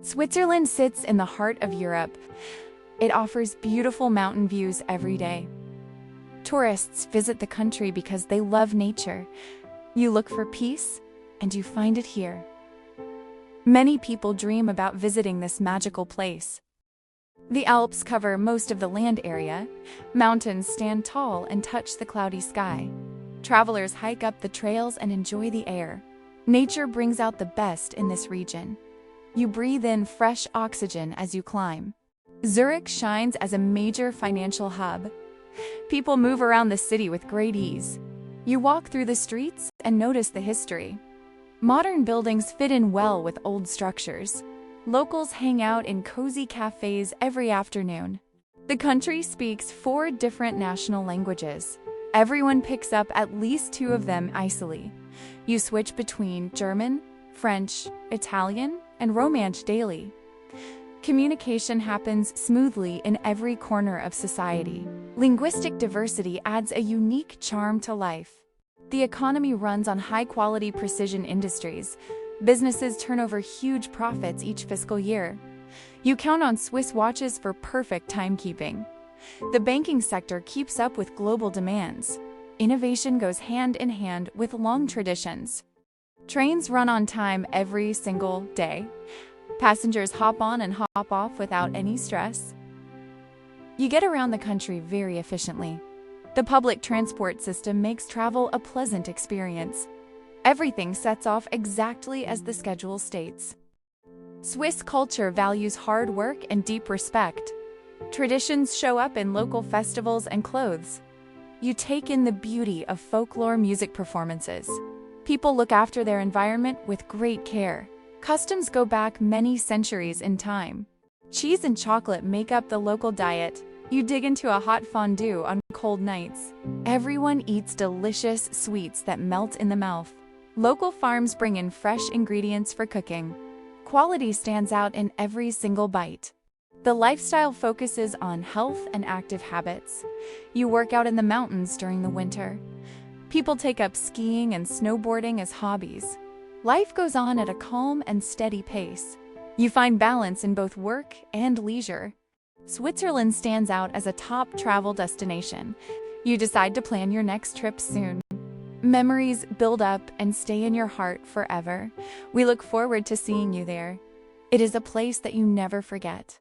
Switzerland sits in the heart of Europe. It offers beautiful mountain views every day. Tourists visit the country because they love nature. You look for peace, and you find it here. Many people dream about visiting this magical place. The Alps cover most of the land area. Mountains stand tall and touch the cloudy sky. Travelers hike up the trails and enjoy the air. Nature brings out the best in this region. You breathe in fresh oxygen as you climb. Zurich shines as a major financial hub. People move around the city with great ease. You walk through the streets and notice the history. Modern buildings fit in well with old structures. Locals hang out in cozy cafes every afternoon. The country speaks 4 different national languages. Everyone picks up at least 2 of them easily. You switch between German, French, Italian, and Romance daily. Communication happens smoothly in every corner of society. Linguistic diversity adds a unique charm to life. The economy runs on high-quality precision industries. Businesses turn over huge profits each fiscal year. You count on Swiss watches for perfect timekeeping. The banking sector keeps up with global demands. Innovation goes hand in hand with long traditions. Trains run on time every single day. Passengers hop on and hop off without any stress. You get around the country very efficiently. The public transport system makes travel a pleasant experience. Everything sets off exactly as the schedule states. Swiss culture values hard work and deep respect. Traditions show up in local festivals and clothes. You take in the beauty of folklore music performances. People look after their environment with great care. Customs go back many centuries in time. Cheese and chocolate make up the local diet. You dig into a hot fondue on cold nights. Everyone eats delicious sweets that melt in the mouth. Local farms bring in fresh ingredients for cooking. Quality stands out in every single bite. The lifestyle focuses on health and active habits. You work out in the mountains during the winter. People take up skiing and snowboarding as hobbies. Life goes on at a calm and steady pace. You find balance in both work and leisure. Switzerland stands out as a top travel destination. You decide to plan your next trip soon. Memories build up and stay in your heart forever. We look forward to seeing you there. It is a place that you never forget.